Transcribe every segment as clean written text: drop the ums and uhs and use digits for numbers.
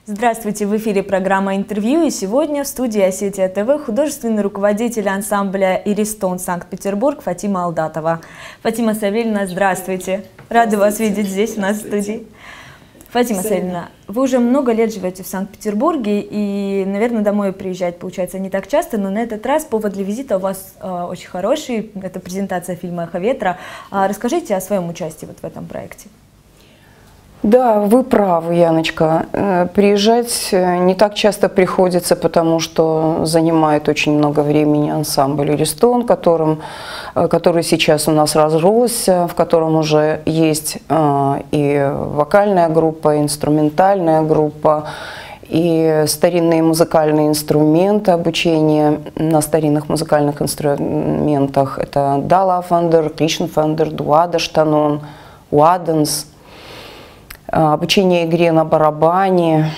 Здравствуйте, в эфире программа «Интервью», и сегодня в студии Осетия ТВ художественный руководитель ансамбля «Иристон» Санкт-Петербург Фатима Алдатова. Фатима Савельевна, здравствуйте. Рада вас видеть здесь, у нас в студии. Фатима Савельевна, вы уже много лет живете в Санкт-Петербурге, и, наверное, домой приезжать получается не так часто, но на этот раз повод для визита у вас очень хороший. Это презентация фильма «Эхо ветра». Расскажите о своем участии в этом проекте. Да, вы правы, Яночка. Приезжать не так часто приходится, потому что занимает очень много времени ансамбль «Иристон», который сейчас у нас разросся, в котором уже есть и вокальная группа, и инструментальная группа, и старинные музыкальные инструменты, обучение на старинных музыкальных инструментах. Это далафандер, клишнфандер, дуадаштанон, уаденс. Обучение игре на барабане,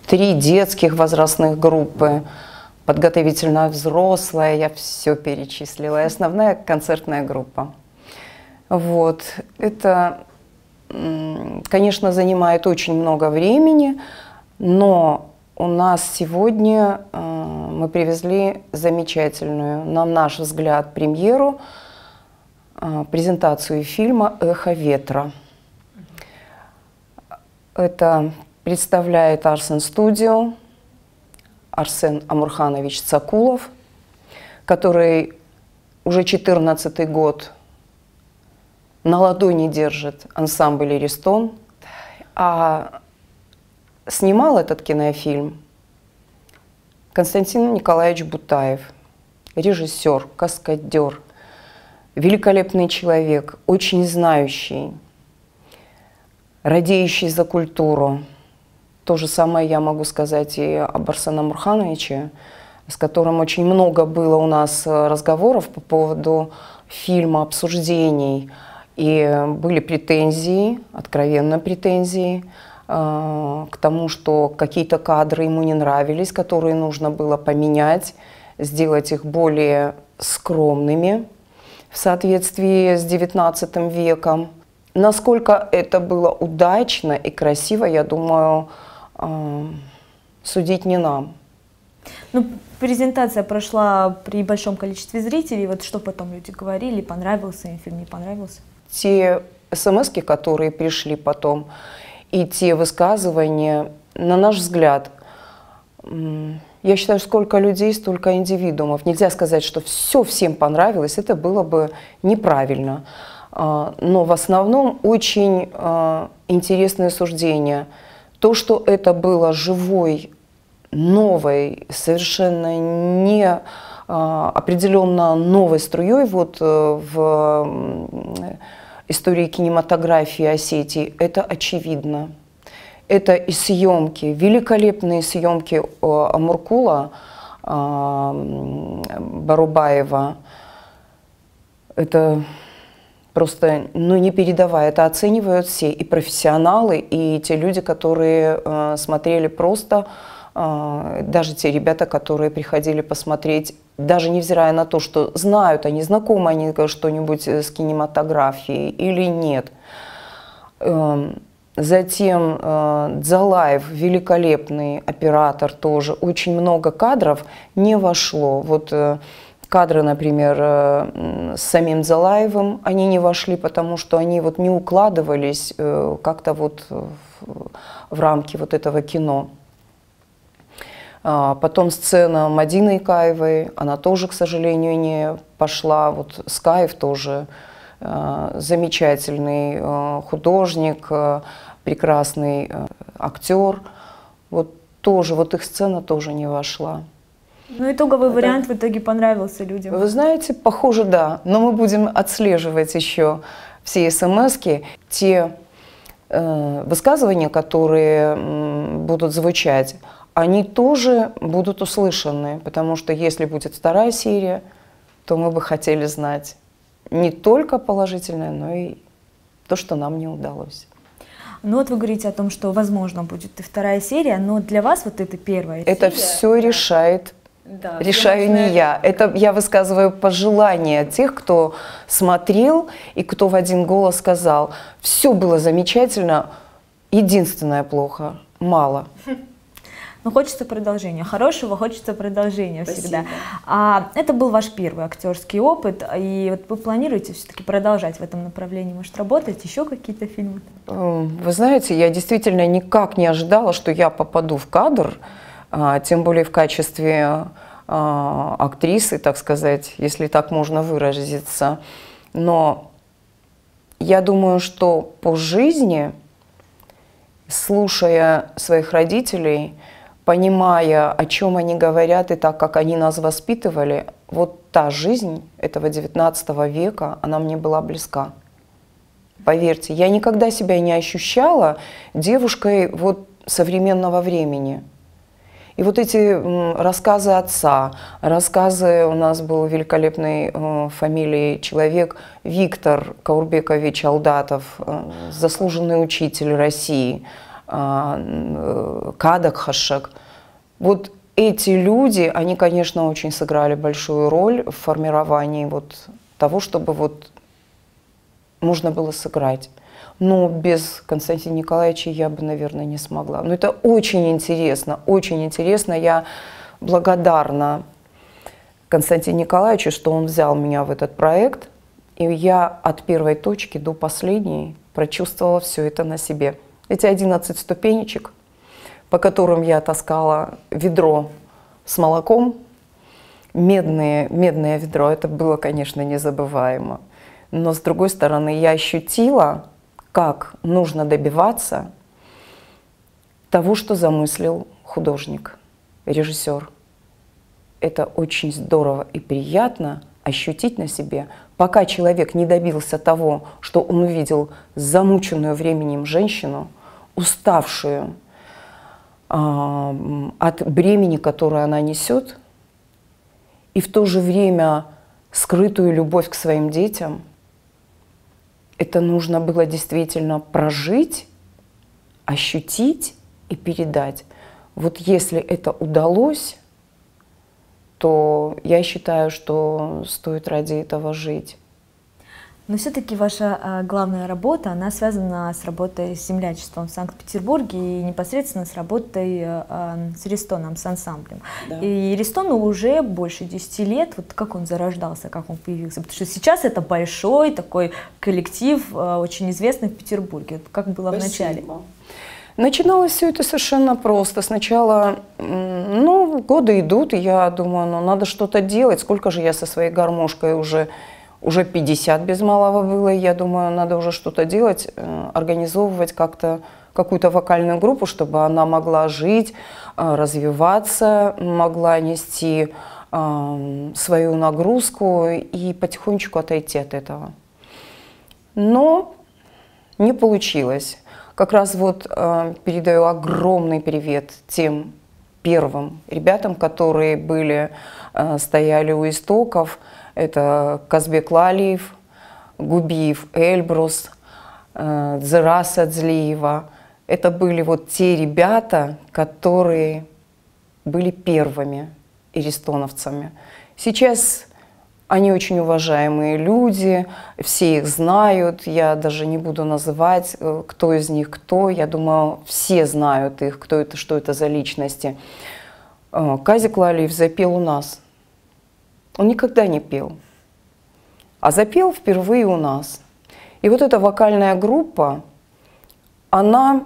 3 детских возрастных группы, подготовительная взрослая, я все перечислила, и основная концертная группа. Вот. Это, конечно, занимает очень много времени, но у нас сегодня мы привезли замечательную, на наш взгляд, премьеру, презентацию фильма «Эхо ветра». Это представляет Арсен Студио, Арсен Амурханович Цакулов, который уже 14-й год на ладони держит ансамбль «Иристон», а снимал этот кинофильм Константин Николаевич Бутаев, режиссер, каскадер, великолепный человек, очень знающий, радеющий за культуру. То же самое я могу сказать и об Арсене Амурхановиче, с которым очень много было у нас разговоров по поводу фильма, обсуждений. И были претензии, откровенно претензии, к тому, что какие-то кадры ему не нравились, которые нужно было поменять, сделать их более скромными в соответствии с XIX веком. Насколько это было удачно и красиво, я думаю, судить не нам. Ну, презентация прошла при большом количестве зрителей. Вот что потом люди говорили, понравился им фильм, не понравился? Те смски, которые пришли потом, и те высказывания, на наш взгляд, я считаю, сколько людей, столько индивидуумов. Нельзя сказать, что все всем понравилось, это было бы неправильно. Но в основном очень интересное суждение. То, что это было живой, новой, совершенно не определенно новой струей вот в истории кинематографии Осетии, это очевидно. Это и съемки, великолепные съемки Амуркула Барубаева. Это просто, не передавая, это оценивают все, и профессионалы, и те люди, которые смотрели просто, даже те ребята, которые приходили посмотреть, даже невзирая на то, что знают они, знакомы они что-нибудь с кинематографией или нет. Затем Дзалаев, великолепный оператор тоже, очень много кадров не вошло. Вот кадры, например, с самим Дзалаевым, они не вошли, потому что они вот не укладывались как-то вот в рамки вот этого кино. Потом сцена Мадины Икаевой, она тоже, к сожалению, не пошла. Вот Скаев тоже замечательный художник, прекрасный актер. Вот тоже, вот их сцена тоже не вошла. Ну, итоговый вариант в итоге понравился людям. Вы знаете, похоже, да. Но мы будем отслеживать еще все смски, те высказывания, которые будут звучать, они тоже будут услышаны. Потому что если будет 2-я серия, то мы бы хотели знать не только положительное, но и то, что нам не удалось. Ну вот вы говорите о том, что возможно будет и 2-я серия, но для вас вот эта 1-я серия... Это все решает. Да, решаю не я. Это я высказываю пожелания тех, кто смотрел и кто в один голос сказал: все было замечательно, единственное плохо, мало. Но хочется продолжения. Хорошего хочется продолжения всегда. Спасибо. Это был ваш первый актерский опыт, и вот вы планируете все-таки продолжать в этом направлении? Может, работать еще какие-то фильмы? Вы знаете, я действительно никак не ожидала, что я попаду в кадр, тем более в качестве актрисы, так сказать, если так можно выразиться. Но я думаю, что по жизни, слушая своих родителей, понимая, о чем они говорят и так, как они нас воспитывали, вот та жизнь этого XIX века, она мне была близка. Поверьте, я никогда себя не ощущала девушкой вот современного времени. И вот эти рассказы отца, рассказы, у нас был великолепный фамилией человек Виктор Каурбекович Алдатов, заслуженный учитель России, Кадакхашек. Вот эти люди, они, конечно, очень сыграли большую роль в формировании вот того, чтобы вот можно было сыграть. Но без Константина Николаевича я бы, наверное, не смогла. Но это очень интересно, очень интересно. Я благодарна Константину Николаевичу, что он взял меня в этот проект. И я от первой точки до последней прочувствовала все это на себе. Эти 11 ступенечек, по которым я таскала ведро с молоком, медное ведро, это было, конечно, незабываемо. Но, с другой стороны, я ощутила, как нужно добиваться того, что замыслил художник, режиссер. Это очень здорово и приятно ощутить на себе, пока человек не добился того, что он увидел замученную временем женщину, уставшую от бремени, которое она несет, и в то же время скрытую любовь к своим детям. Это нужно было действительно прожить, ощутить и передать. Вот если это удалось, то я считаю, что стоит ради этого жить. Но все-таки ваша главная работа, она связана с работой с землячеством в Санкт-Петербурге и непосредственно с работой с Иристоном, с ансамблем. Да. И Иристону уже больше 10 лет. Вот как он зарождался, как он появился? Потому что сейчас это большой такой коллектив, очень известный в Петербурге. Вот как было в начале? Начиналось все это совершенно просто. Сначала, годы идут, и я думаю, надо что-то делать. Сколько же я со своей гармошкой уже 50 без малого было, и я думаю, надо уже что-то делать, организовывать как-то какую-то вокальную группу, чтобы она могла жить, развиваться, могла нести свою нагрузку и потихонечку отойти от этого. Но не получилось. Как раз вот передаю огромный привет тем первым ребятам, которые стояли у истоков. Это Казбек Лалиев, Губиев Эльбрус, Дзырас Адзлиева. Это были вот те ребята, которые были первыми иристоновцами. Сейчас они очень уважаемые люди, все их знают. Я даже не буду называть, кто из них кто. Я думаю, все знают их, кто это, что это за личности. Казик Лалиев запел у нас. Он никогда не пел, а запел впервые у нас. И вот эта вокальная группа, она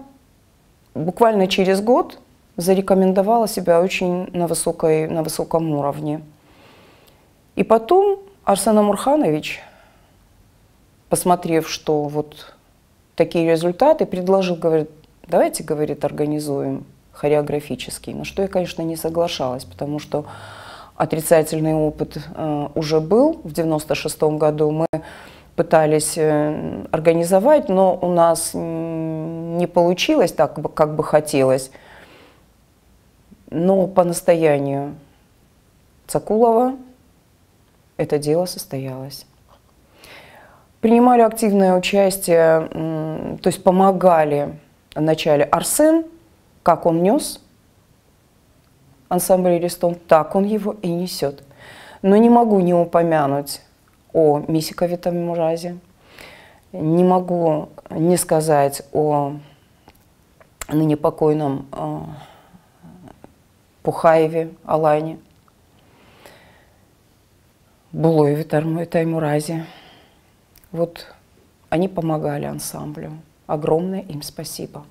буквально через год зарекомендовала себя очень на высоком уровне. И потом Арсен Амурханович, посмотрев, что вот такие результаты, предложил, говорит, давайте, говорит, организуем хореографический. На что я, конечно, не соглашалась, потому что отрицательный опыт уже был. В 1996 году мы пытались организовать, но у нас не получилось так, как бы хотелось. Но по настоянию Цакулова это дело состоялось. Принимали активное участие, то есть помогали вначале Арсен, как он нес ансамбль Иристон, так он его и несет. Но не могу не упомянуть о Мисикове Тамимуразе, не могу не сказать о ныне покойном Пухаеве Алане, Булоеве Таймуразе. Вот они помогали ансамблю. Огромное им спасибо.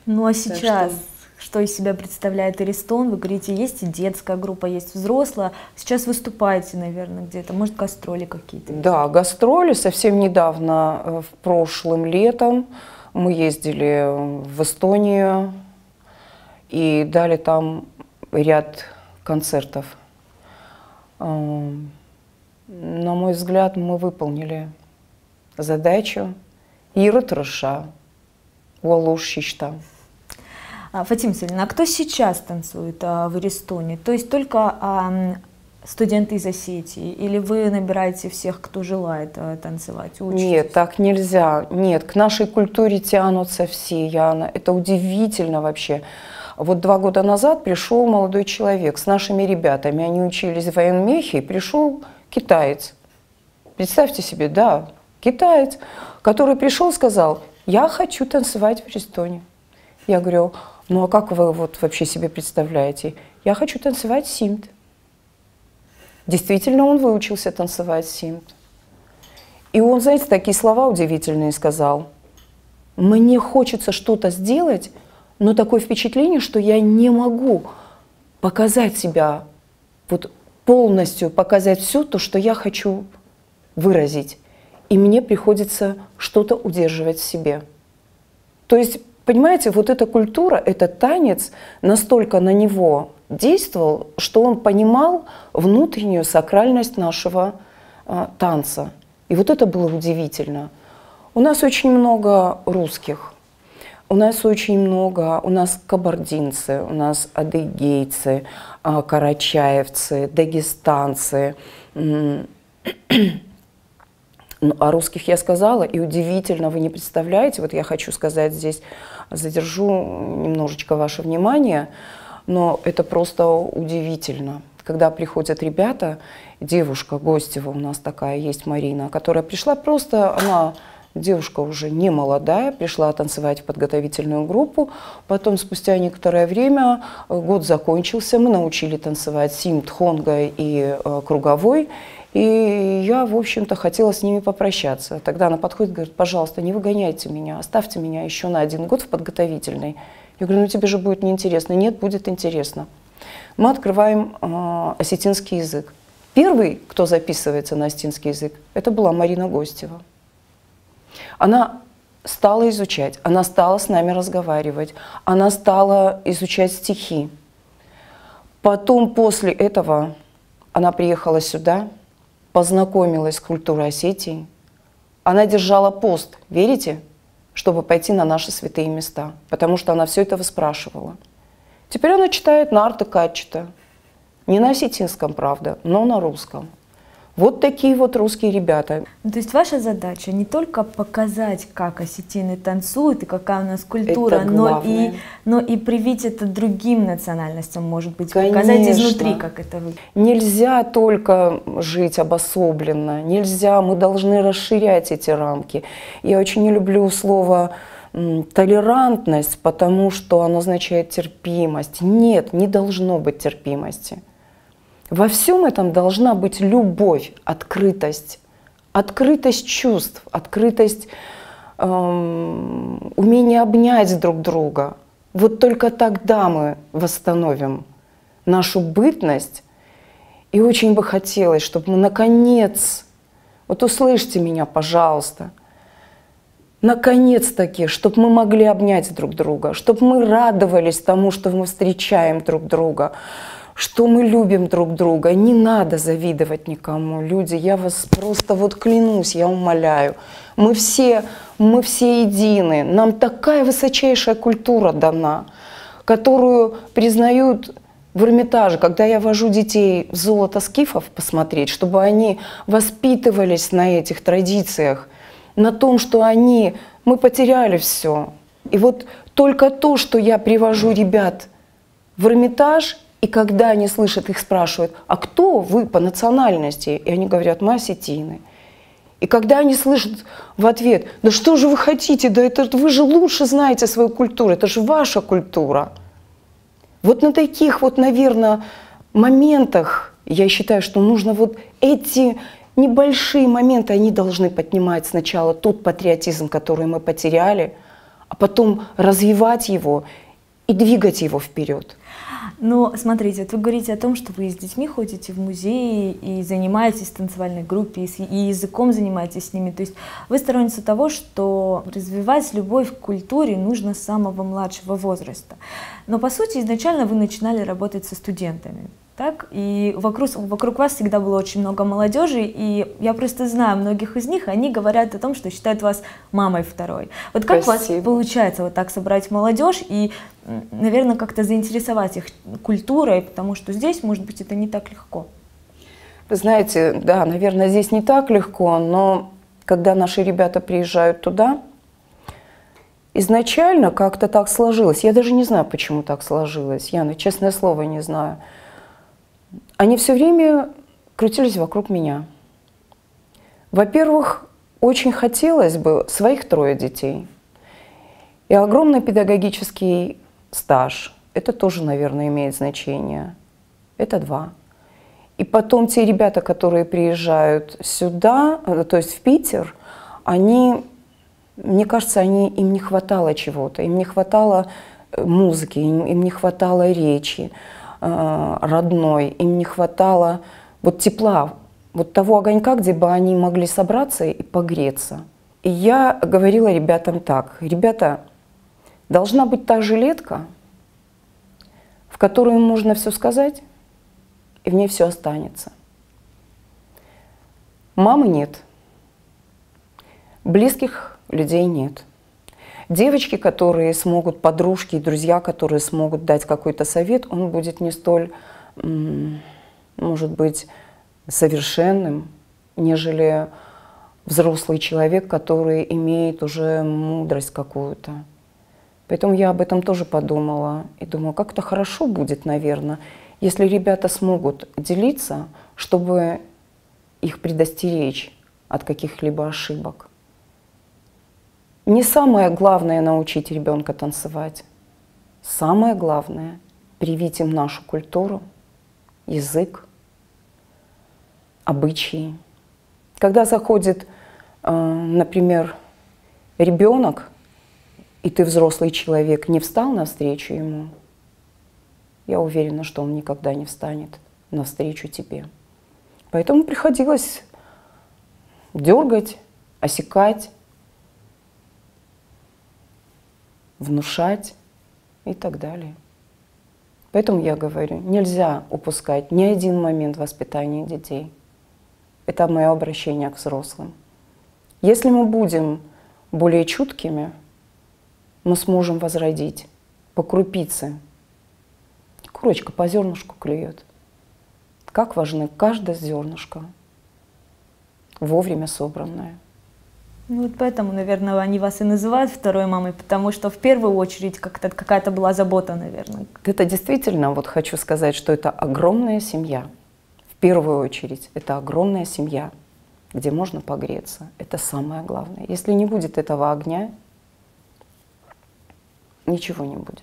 Ну а сейчас, что из себя представляет Иристон? Вы говорите, есть и детская группа, есть взрослая. Сейчас выступаете, наверное, где-то, может, гастроли какие-то? Да, гастроли. Совсем недавно, в прошлым летом, мы ездили в Эстонию и дали там ряд концертов. На мой взгляд, мы выполнили задачу. Иры тырыша, уолуш шишта. Фатима Савельевна, а кто сейчас танцует в Иристоне? То есть только студенты из Осетии? Или вы набираете всех, кто желает танцевать? Учитесь? Нет, так нельзя. Нет, к нашей культуре тянутся все, Яна. Это удивительно вообще. Вот 2 года назад пришел молодой человек с нашими ребятами. Они учились в военмехе, и пришел китаец. Представьте себе, да, китаец, который пришел и сказал: я хочу танцевать в Иристоне. Я говорю: ну а как вы вот вообще себе представляете? Я хочу танцевать симт. Действительно, он выучился танцевать симт. И он, знаете, такие слова удивительные сказал: мне хочется что-то сделать, но такое впечатление, что я не могу показать себя, вот полностью показать все то, что я хочу выразить. И мне приходится что-то удерживать в себе. То есть, понимаете, вот эта культура, этот танец настолько на него действовал, что он понимал внутреннюю сакральность нашего танца. И вот это было удивительно. У нас очень много русских, у нас кабардинцы, у нас адыгейцы, карачаевцы, дагестанцы. Ну, о русских я сказала, и удивительно, вы не представляете, вот я хочу сказать здесь, задержу немножечко ваше внимание, но это просто удивительно. Когда приходят ребята, девушка Гостева у нас такая есть, Марина, которая пришла просто, она девушка уже не молодая, пришла танцевать в подготовительную группу, потом спустя некоторое время, год закончился, мы научили танцевать симт, хонга и круговой. И я, в общем-то, хотела с ними попрощаться. Тогда она подходит и говорит: пожалуйста, не выгоняйте меня, оставьте меня еще на 1 год в подготовительной. Я говорю: ну тебе же будет неинтересно. Нет, будет интересно. Мы открываем осетинский язык. Первый, кто записывается на осетинский язык, это была Марина Гостева. Она стала изучать, она стала с нами разговаривать, она стала изучать стихи. Потом, после этого, она приехала сюда, познакомилась с культурой Осетии. Она держала пост, верите, чтобы пойти на наши святые места, потому что она все это выспрашивала. Теперь она читает нарты Катчета, не на осетинском, правда, но на русском. Вот такие вот русские ребята. Ну, то есть ваша задача не только показать, как осетины танцуют и какая у нас культура, но и привить это другим национальностям, может быть, Конечно. Показать изнутри, как это выглядит. Нельзя только жить обособленно, нельзя, мы должны расширять эти рамки. Я очень не люблю слово толерантность, потому что оно означает терпимость. Нет, не должно быть терпимости. Во всем этом должна быть любовь, открытость чувств, открытость, умение обнять друг друга. Вот только тогда мы восстановим нашу бытность. И очень бы хотелось, чтобы мы наконец, вот услышьте меня, пожалуйста, наконец-таки, чтобы мы могли обнять друг друга, чтобы мы радовались тому, что мы встречаем друг друга, что мы любим друг друга. Не надо завидовать никому, люди, я вас просто вот клянусь, я умоляю. Мы все едины, нам такая высочайшая культура дана, которую признают в Эрмитаже, когда я вожу детей в золото скифов посмотреть, чтобы они воспитывались на этих традициях, на том, что мы потеряли все. И вот только то, что я привожу ребят в Эрмитаж, и когда они слышат, их спрашивают: а кто вы по национальности? И они говорят: мы осетины. И когда они слышат в ответ: да что же вы хотите, да это вы же лучше знаете свою культуру, это же ваша культура. Вот на таких вот, наверное, моментах я считаю, что нужно вот эти небольшие моменты, они должны поднимать сначала тот патриотизм, который мы потеряли, а потом развивать его и двигать его вперед. Но смотрите, вот вы говорите о том, что вы с детьми ходите в музеи и занимаетесь в танцевальной группе, и языком занимаетесь с ними. То есть вы сторонница того, что развивать любовь к культуре нужно с самого младшего возраста. Но по сути изначально вы начинали работать со студентами. Так? И вокруг вас всегда было очень много молодежи, и я просто знаю многих из них, они говорят о том, что считают вас мамой второй. Вот как Спасибо. у вас получается вот так собрать молодежь и, наверное, как-то заинтересовать их культурой, потому что здесь, может быть, это не так легко? Вы знаете, да, наверное, здесь не так легко, но когда наши ребята приезжают туда, изначально как-то так сложилось. Я даже не знаю, почему так сложилось. Яна, честное слово, не знаю. Они все время крутились вокруг меня. Во-первых, очень хотелось бы своих 3 детей. И огромный педагогический стаж. Это тоже, наверное, имеет значение. Это 2. И потом те ребята, которые приезжают сюда, то есть в Питер, они, мне кажется, им не хватало чего-то. Им не хватало музыки, им не хватало речи родной, им не хватало вот тепла, вот того огонька, где бы они могли собраться и погреться. И я говорила ребятам так: ребята, должна быть та жилетка, в которую можно все сказать, и в ней все останется. Мамы нет, близких людей нет. Девочки, которые смогут, подружки и друзья, которые смогут дать какой-то совет, он будет не столь, может быть, совершенным, нежели взрослый человек, который имеет уже мудрость какую-то. Поэтому я об этом тоже подумала и думаю, как-то хорошо будет, наверное, если ребята смогут делиться, чтобы их предостеречь от каких-либо ошибок. Не самое главное научить ребенка танцевать. Самое главное — привить им нашу культуру, язык, обычаи. Когда заходит, например, ребенок, и ты взрослый человек, не встал навстречу ему, я уверена, что он никогда не встанет навстречу тебе. Поэтому приходилось дергать, осекать, внушать и так далее. Поэтому я говорю, нельзя упускать ни один момент воспитания детей. Это мое обращение к взрослым. Если мы будем более чуткими, мы сможем возродить по крупице. Курочка по зернышку клюет. Как важно каждое зернышко, вовремя собранное. Ну, вот поэтому, наверное, они вас и называют второй мамой, потому что в первую очередь как-то какая-то была забота, наверное. Это действительно, вот хочу сказать, что это огромная семья. В первую очередь, это огромная семья, где можно погреться. Это самое главное. Если не будет этого огня, ничего не будет.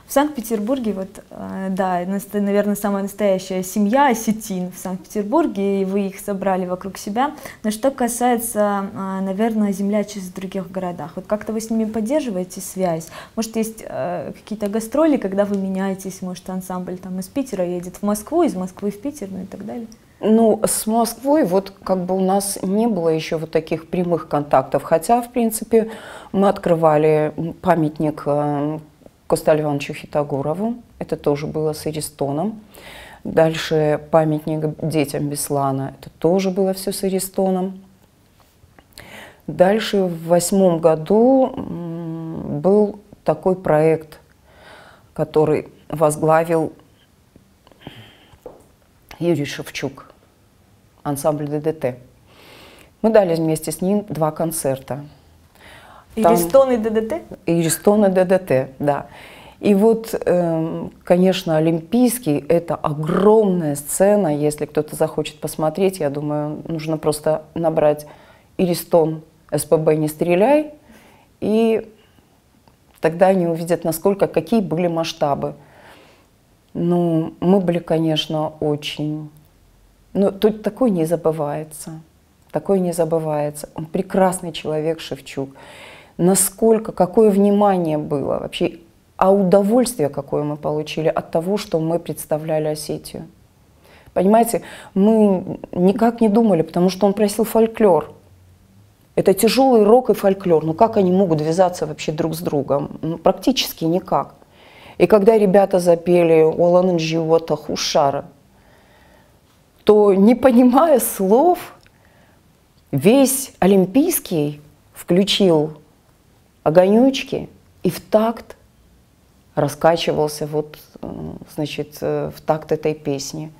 В Санкт-Петербурге, вот, да, наверное, самая настоящая семья осетин в Санкт-Петербурге, и вы их собрали вокруг себя. Но что касается, наверное, землячеств в других городах, вот как-то вы с ними поддерживаете связь? Может, есть какие-то гастроли, когда вы меняетесь, может, ансамбль там из Питера едет в Москву, из Москвы в Питер, ну и так далее? Ну, с Москвой вот как бы у нас не было еще вот таких прямых контактов, хотя, в принципе, мы открывали памятник Косталю Ивановичу Хитогурову, это тоже было с Аристоном. Дальше памятник детям Беслана, это тоже было все с Аристоном. Дальше в 2008 году был такой проект, который возглавил Юрий Шевчук, ансамбль ДДТ. Мы дали вместе с ним 2 концерта. Аристон и ДДТ? Аристон и ДДТ, да. И вот, конечно, Олимпийский – это огромная сцена. Если кто-то захочет посмотреть, я думаю, нужно просто набрать «Иристон, СПБ, не стреляй», и тогда они увидят, какие были масштабы. Ну, мы были, конечно, очень… Но тут такой не забывается. Такой не забывается. Он прекрасный человек, Шевчук. Какое внимание было вообще, а удовольствие, какое мы получили от того, что мы представляли Осетию. Понимаете, мы никак не думали, потому что он просил фольклор. Это тяжелый рок и фольклор. Ну как они могут вязаться вообще друг с другом? Ну, практически никак. И когда ребята запели «Оланын живота хушара», то, не понимая слов, весь Олимпийский включил огонечки и в такт раскачивался в такт этой песни.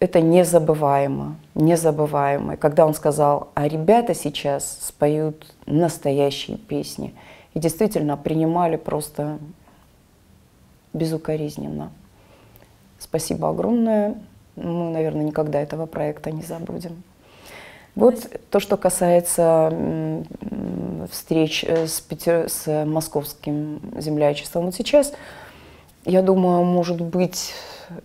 Это незабываемо, незабываемо. И когда он сказал, а ребята сейчас споют настоящие песни, и действительно принимали просто безукоризненно. Спасибо огромное. Мы, наверное, никогда этого проекта не забудем. Вот то, что касается встреч с московским землячеством. Вот сейчас, я думаю, может быть,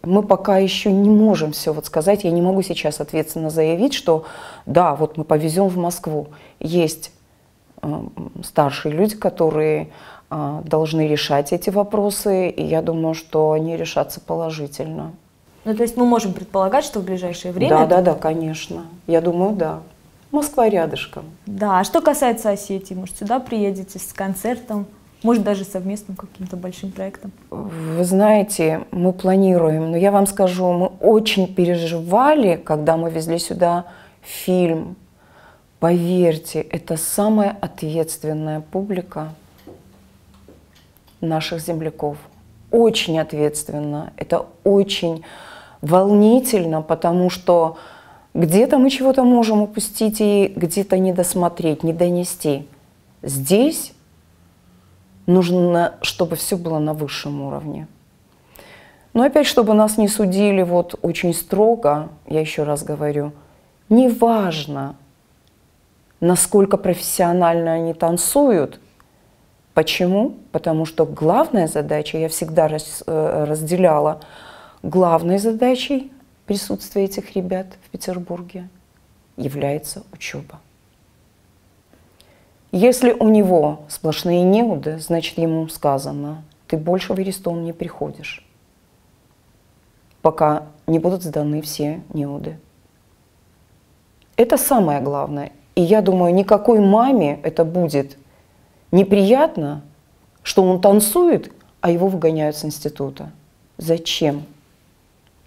мы пока еще не можем все сказать. Я не могу сейчас ответственно заявить, что да, вот мы повезем в Москву. Есть старшие люди, которые должны решать эти вопросы, и я думаю, что они решатся положительно. Ну, то есть мы можем предполагать, что в ближайшее время… Да, конечно. Я думаю, да. Москва рядышком. Да, а что касается Осетии, может, сюда приедете с концертом, может, даже совместным каким-то большим проектом? Вы знаете, мы планируем, но я вам скажу, мы очень переживали, когда мы везли сюда фильм. Поверьте, это самая ответственная публика наших земляков. Очень ответственно, это очень волнительно, потому что где-то мы чего-то можем упустить и где-то не досмотреть, не донести. Здесь нужно, чтобы все было на высшем уровне. Но опять, чтобы нас не судили очень строго, я еще раз говорю, неважно, насколько профессионально они танцуют. Почему? Потому что главная задача, я всегда разделяла, главной задачей присутствия этих ребят в Петербурге является учеба. Если у него сплошные неуды, значит, ему сказано, ты больше в Иристон не приходишь, пока не будут сданы все неуды. Это самое главное. И я думаю, никакой маме это будет неприятно, что он танцует, а его выгоняют с института. Зачем?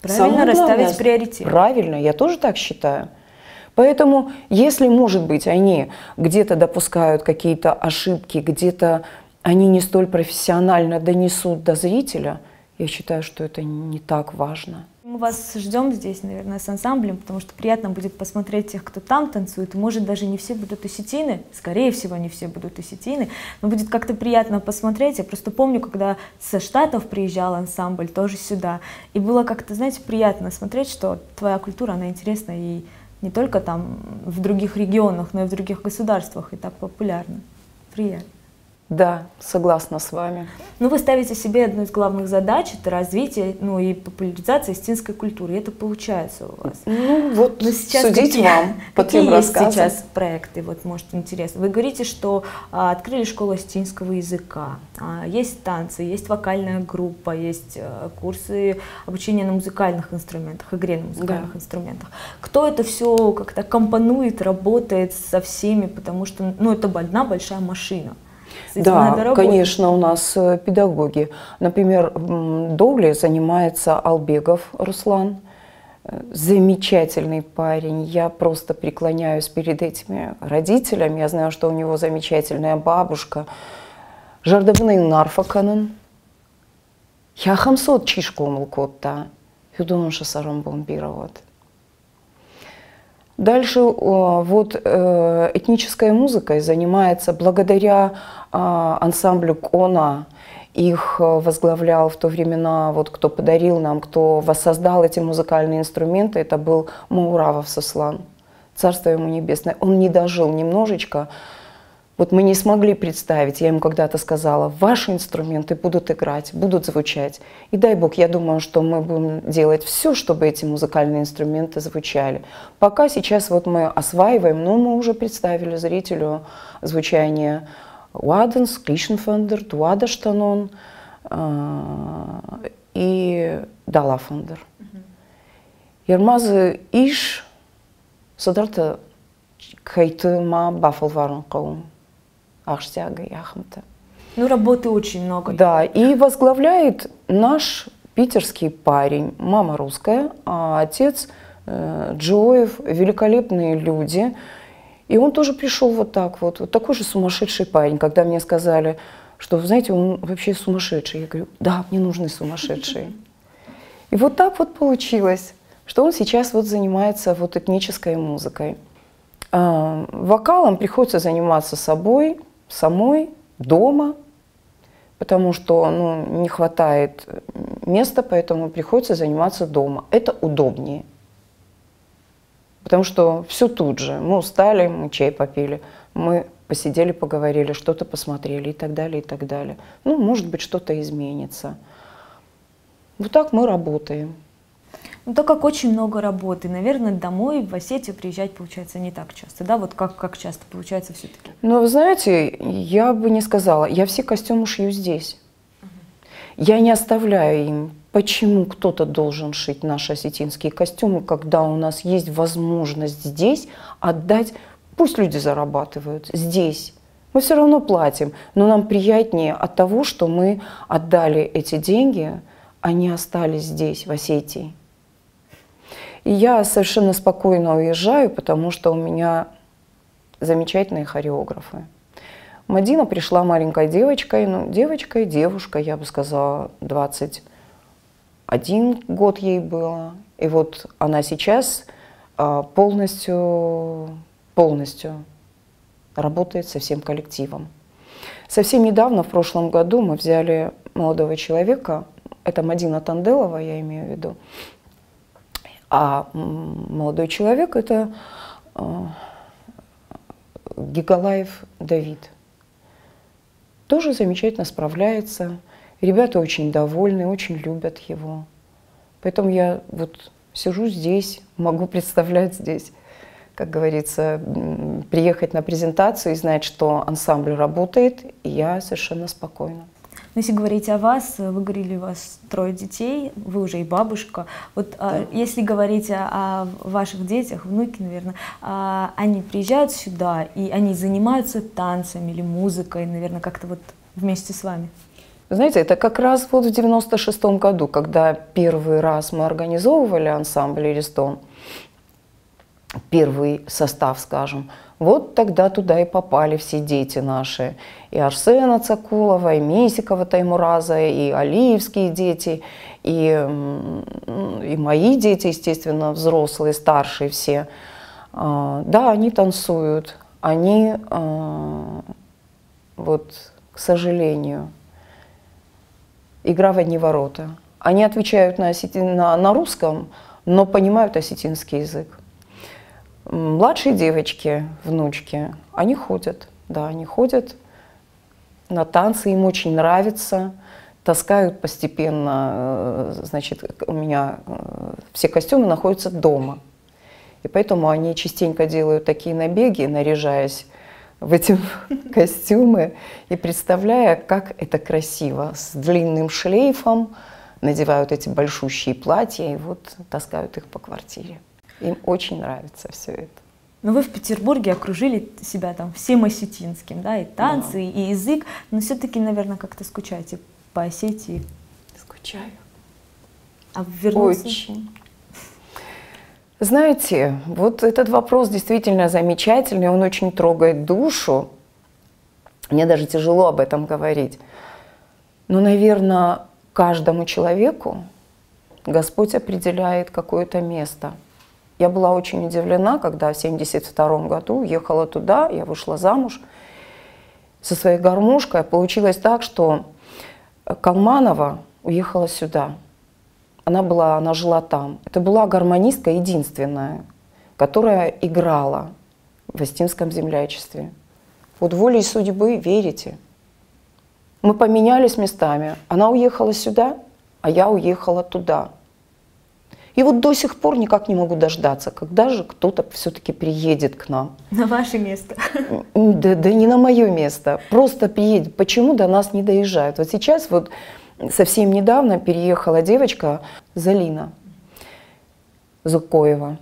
Правильно расставить приоритет. Правильно, я тоже так считаю. Поэтому, если, может быть, они где-то допускают какие-то ошибки, где-то они не столь профессионально донесут до зрителя, я считаю, что это не так важно. Мы вас ждем здесь, наверное, с ансамблем, потому что приятно будет посмотреть тех, кто там танцует. Может, даже не все будут осетины, скорее всего, не все будут осетины, но будет как-то приятно посмотреть. Я просто помню, когда со Штатов приезжал ансамбль, тоже сюда, и было как-то, знаете, приятно смотреть, что твоя культура, она интересна и не только там в других регионах, но и в других государствах, и так популярна. Приятно. Да, согласна с вами. Ну, вы ставите себе одну из главных задач – это развитие, ну, и популяризация осетинской культуры. И это получается у вас. Ну, вот сейчас судить вам по тем рассказам. Какие есть сейчас проекты, вот, может, интересно? Вы говорите, что открыли школу осетинского языка, есть танцы, есть вокальная группа, есть курсы обучения на музыкальных инструментах, игре на музыкальных инструментах. Кто это все как-то компонует, работает со всеми, потому что, ну, это одна большая машина. Да, конечно, у нас педагоги. Например, Доули занимается Албегов Руслан. Замечательный парень. Я просто преклоняюсь перед этими родителями. Я знаю, что у него замечательная бабушка. Жардабный Нарфаканын. Я хамсот чишку мулкотта. Юдону шасаром бомбировать. Дальше вот этнической музыкой занимается благодаря ансамблю «Кона». Их возглавлял в то времена, вот кто подарил нам, кто воссоздал эти музыкальные инструменты, это был Мауравов Сослан, царство ему небесное. Он не дожил немножечко. Вот мы не смогли представить, я ему когда-то сказала, ваши инструменты будут играть, будут звучать. И дай Бог, я думаю, что мы будем делать все, чтобы эти музыкальные инструменты звучали. Пока сейчас вот мы осваиваем, но мы уже представили зрителю звучание Уаденс, Клишенфендер, Дуадаштанон и Далафендер. Ермазы иш содрата хайты ма бафалварн каум. Ну, работы очень много. Да, и возглавляет наш питерский парень. Мама русская, а отец Джоев, великолепные люди. И он тоже пришел вот так вот, вот такой же сумасшедший парень. Когда мне сказали, что, вы знаете, он вообще сумасшедший. Я говорю, да, мне нужны сумасшедшие. И вот так вот получилось, что он сейчас вот занимается вот этнической музыкой. Вокалом приходится заниматься собой, самой, дома, потому что не хватает места, поэтому приходится заниматься дома. Это удобнее, потому что все тут же. Мы устали, мы чай попили, мы посидели, поговорили, что-то посмотрели и так далее, и так далее. Ну, может быть, что-то изменится. Вот так мы работаем. Ну, так как очень много работы, наверное, домой в Осетию приезжать получается не так часто, да? Вот как часто получается все-таки? Ну, вы знаете, я бы не сказала. Я все костюмы шью здесь. Я не оставляю им. Почему кто-то должен шить наши осетинские костюмы, когда у нас есть возможность здесь отдать? Пусть люди зарабатывают здесь. Мы все равно платим, но нам приятнее от того, что мы отдали эти деньги, они остались здесь, в Осетии. И я совершенно спокойно уезжаю, потому что у меня замечательные хореографы. Мадина пришла маленькой девочкой, девушка, я бы сказала, 21 год ей было. И вот она сейчас полностью работает со всем коллективом. Совсем недавно, в прошлом году, мы взяли молодого человека, это Мадина Танделова, я имею в виду, а молодой человек – это Гигалаев Давид. Тоже замечательно справляется. Ребята очень довольны, очень любят его. Поэтому я вот сижу здесь, могу представлять здесь, как говорится, приехать на презентацию и знать, что ансамбль работает, и я совершенно спокойна. Если говорить о вас, вы говорили, у вас 3 детей, вы уже и бабушка. Вот да. Если говорить о ваших детях, внуки, наверное, они приезжают сюда, и они занимаются танцами или музыкой, наверное, как-то вот вместе с вами? Вы знаете, это как раз вот в 96-м году, когда первый раз мы организовывали ансамбль «Иристон», первый состав, скажем, вот тогда туда и попали все дети наши. И Арсена Цакулова, и Мисикова Таймураза, и Алиевские дети, и мои дети, естественно, взрослые, старшие все. Да, они танцуют, они, вот, к сожалению, игра в одни ворота. Они отвечают на русском, но понимают осетинский язык. Младшие девочки, внучки, они ходят, да, они ходят на танцы, им очень нравится, таскают постепенно, значит, у меня все костюмы находятся дома, и поэтому они частенько делают такие набеги, наряжаясь в эти костюмы и представляя, как это красиво, с длинным шлейфом, надевают эти большущие платья и вот таскают их по квартире. Им очень нравится все это. Но вы в Петербурге окружили себя там всем осетинским, да, и танцы, да, и язык, но все-таки, наверное, как-то скучаете по Осетии. Скучаю. А вернуться? Очень. Знаете, вот этот вопрос действительно замечательный, он очень трогает душу. Мне даже тяжело об этом говорить. Но, наверное, каждому человеку Господь определяет какое-то место. Я была очень удивлена, когда в 1972 году ехала туда, я вышла замуж со своей гармошкой. Получилось так, что Калманова уехала сюда. Она жила там. Это была гармонистка единственная, которая играла в Остинском землячестве. Вот волей судьбы, верите. Мы поменялись местами. Она уехала сюда, а я уехала туда. И вот до сих пор никак не могу дождаться, когда же кто-то все-таки приедет к нам. На ваше место. Да не на мое место. Просто приедет. Почему до нас не доезжают? Вот сейчас вот совсем недавно переехала девочка Залина Зукоева.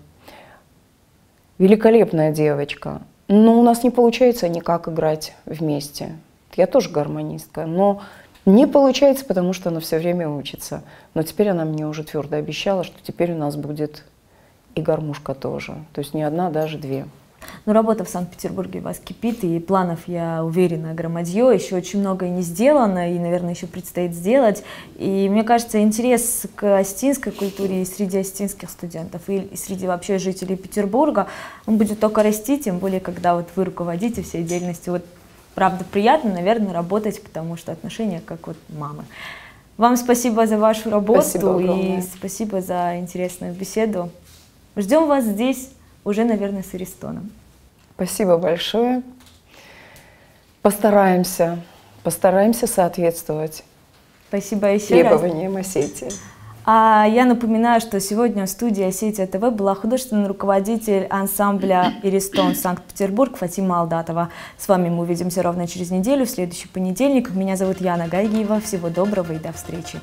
Великолепная девочка. Но у нас не получается никак играть вместе. Я тоже гармонистка, но не получается, потому что она все время учится. Но теперь она мне уже твердо обещала, что теперь у нас будет и гармошка тоже. То есть не одна, даже две. Но работа в Санкт-Петербурге у вас кипит, и планов, я уверена, громадье. Еще очень многое не сделано, и, наверное, еще предстоит сделать. И мне кажется, интерес к остинской культуре и среди остинских студентов, и среди вообще жителей Петербурга, он будет только расти, тем более, когда вот вы руководите всей деятельностью. Вот, правда, приятно, наверное, работать, потому что отношения как вот мамы. Вам спасибо за вашу работу и спасибо за интересную беседу. Ждем вас здесь уже, наверное, с Аристоном. Спасибо большое. Постараемся соответствовать Спасибо еще раз. Требованиям Осетии. А я напоминаю, что сегодня в студии Осетия ТВ была художественный руководитель ансамбля «Иристон» Санкт-Петербург Фатима Алдатова. С вами мы увидимся ровно через неделю, в следующий понедельник. Меня зовут Яна Гайгиева. Всего доброго и до встречи.